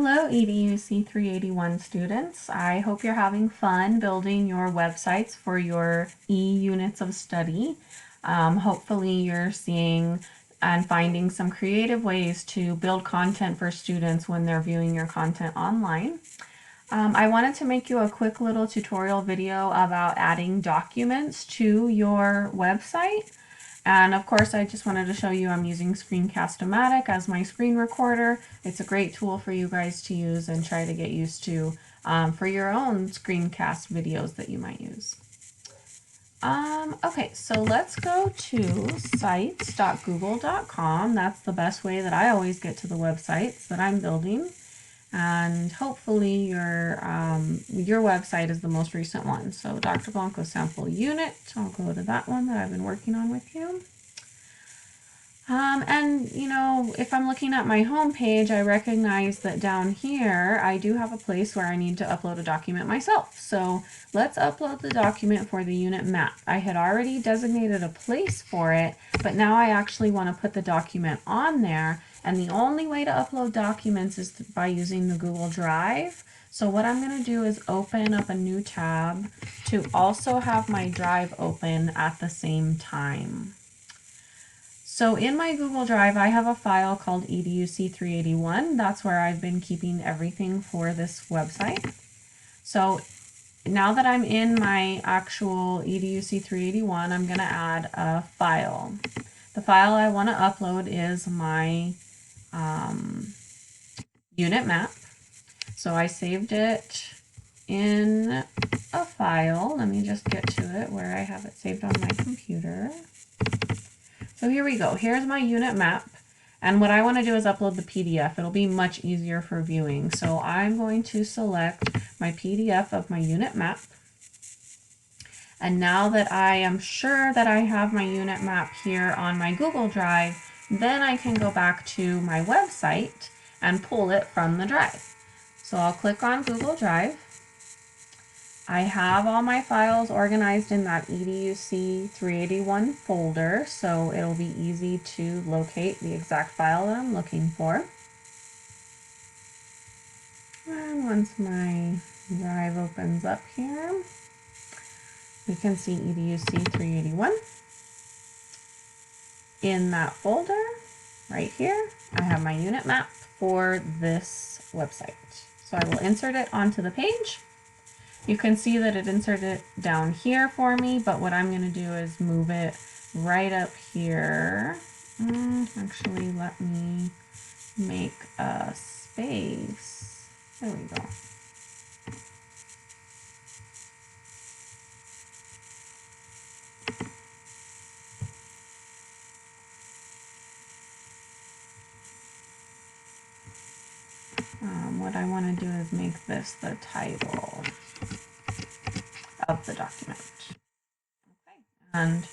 Hello, EDUC 381 students. I hope you're having fun building your websites for your e-units of study. Hopefully you're seeing and finding some creative ways to build content for students when they're viewing your content online. I wanted to make you a quick little tutorial video about adding documents to your website. And of course, I just wanted to show you I'm using Screencast-O-Matic as my screen recorder. It's a great tool for you guys to use and try to get used to for your own screencast videos that you might use. Okay, so let's go to sites.google.com. That's the best way that I always get to the websites that I'm building. And hopefully your website is the most recent one. So Dr. Blanco sample unit, I'll go to that one that I've been working on with you. And you know, if I'm looking at my home page, I recognize that down here I do have a place where I need to upload a document myself. So let's upload the document for the unit map. I had already designated a place for it, but now I actually want to put the document on there. And the only way to upload documents is by using the Google Drive. So what I'm going to do is open up a new tab to also have my Drive open at the same time. So in my Google Drive, I have a file called EDUC381. That's where I've been keeping everything for this website. So now that I'm in my actual EDUC381, I'm going to add a file. The file I want to upload is my unit map. So I saved it in a file. Let me just get to it where I have it saved on my computer. So here we go. Here's my unit map. And what I want to do is upload the PDF. It'll be much easier for viewing. So I'm going to select my PDF of my unit map. And now that I am sure that I have my unit map here on my Google Drive, then I can go back to my website and pull it from the drive. So I'll click on Google Drive. I have all my files organized in that EDUC 381 folder, so it'll be easy to locate the exact file that I'm looking for. And once my drive opens up here, we can see EDUC 381. In that folder, right here, I have my unit map for this website. So I will insert it onto the page. You can see that it inserted it down here for me, but what I'm going to do is move it right up here. Actually, let me make a space. There we go. What I want to do is make this the title of the document. Okay, and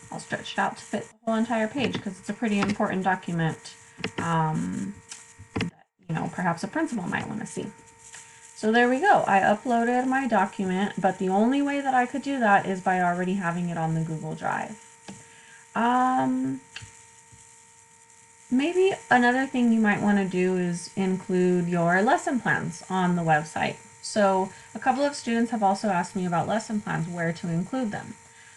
I'll stretch it out to fit the whole entire page because it's a pretty important document that, you know, perhaps a principal might want to see. So there we go. I uploaded my document, but the only way that I could do that is by already having it on the Google Drive. Maybe another thing you might want to do is include your lesson plans on the website. So a couple of students have also asked me about lesson plans, where to include them.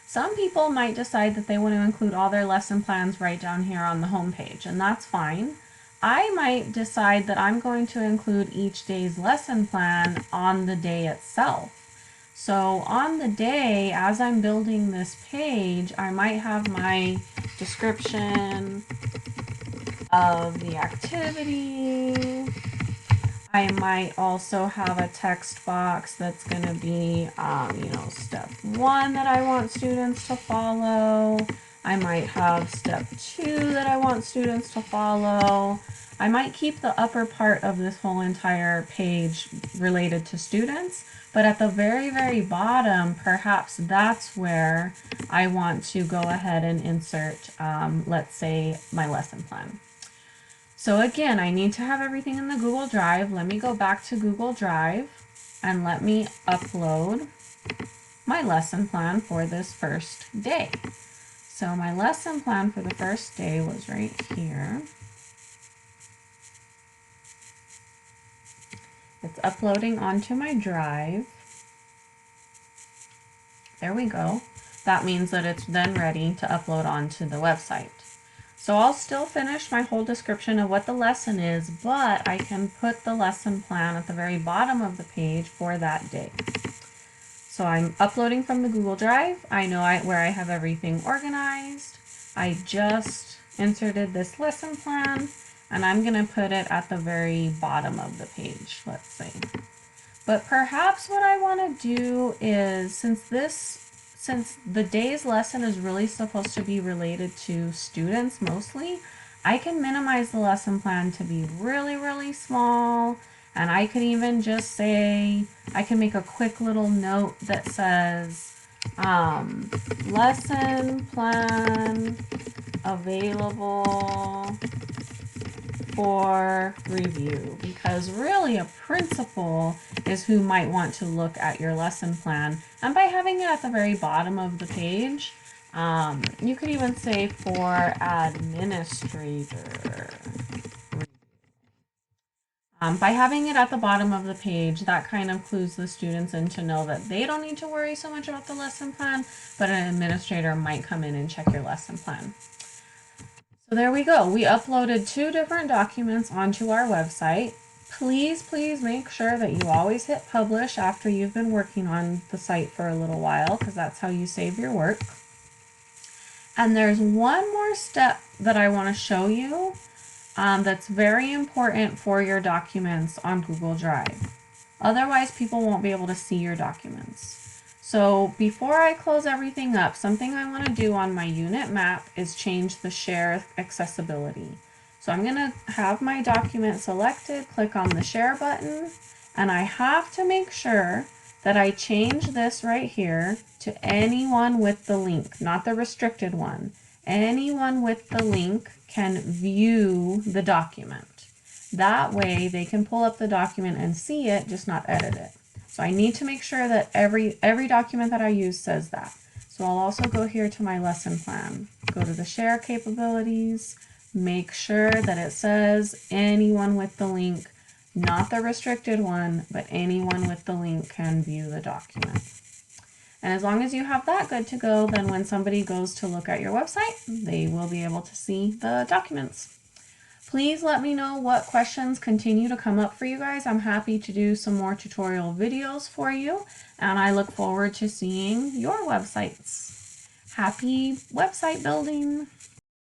Some people might decide that they want to include all their lesson plans right down here on the home page, and that's fine. I might decide that I'm going to include each day's lesson plan on the day itself. So on the day, as I'm building this page, I might have my description of the activity. I might also have a text box that's going to be, you know, step 1 that I want students to follow. I might have step 2 that I want students to follow. I might keep the upper part of this whole entire page related to students, but at the very, very bottom, perhaps that's where I want to go ahead and insert, let's say, my lesson plan. So again, I need to have everything in the Google Drive. Let me go back to Google Drive and let me upload my lesson plan for this first day. So my lesson plan for the first day was right here. It's uploading onto my drive. There we go. That means that it's then ready to upload onto the website. So I'll still finish my whole description of what the lesson is, but I can put the lesson plan at the very bottom of the page for that day. So I'm uploading from the Google Drive. I know where I have everything organized. I just inserted this lesson plan, and I'm going to put it at the very bottom of the page, let's say. But perhaps what I want to do is, since the day's lesson is really supposed to be related to students mostly, I can minimize the lesson plan to be really, really small. And I could even just say, I can make a quick little note that says, lesson plan available for review, because really a principal is who might want to look at your lesson plan. And by having it at the very bottom of the page, you could even say for administrator. By having it at the bottom of the page, that kind of clues the students in to know that they don't need to worry so much about the lesson plan, but an administrator might come in and check your lesson plan. So there we go. We uploaded 2 different documents onto our website. Please make sure that you always hit publish after you've been working on the site for a little while, because that's how you save your work. And there's one more step that I want to show you that's very important for your documents on Google Drive. Otherwise, people won't be able to see your documents. So before I close everything up, something I want to do on my unit map is change the share accessibility. So I'm going to have my document selected, click on the share button, and I have to make sure that I change this right here to anyone with the link, not the restricted one. Anyone with the link can view the document. That way they can pull up the document and see it, just not edit it. So I need to make sure that every document that I use says that. So I'll also go here to my lesson plan, go to the share capabilities, make sure that it says anyone with the link, not the restricted one, but anyone with the link can view the document. And as long as you have that good to go, then when somebody goes to look at your website, they will be able to see the documents. Please let me know what questions continue to come up for you guys. I'm happy to do some more tutorial videos for you, and I look forward to seeing your websites. Happy website building!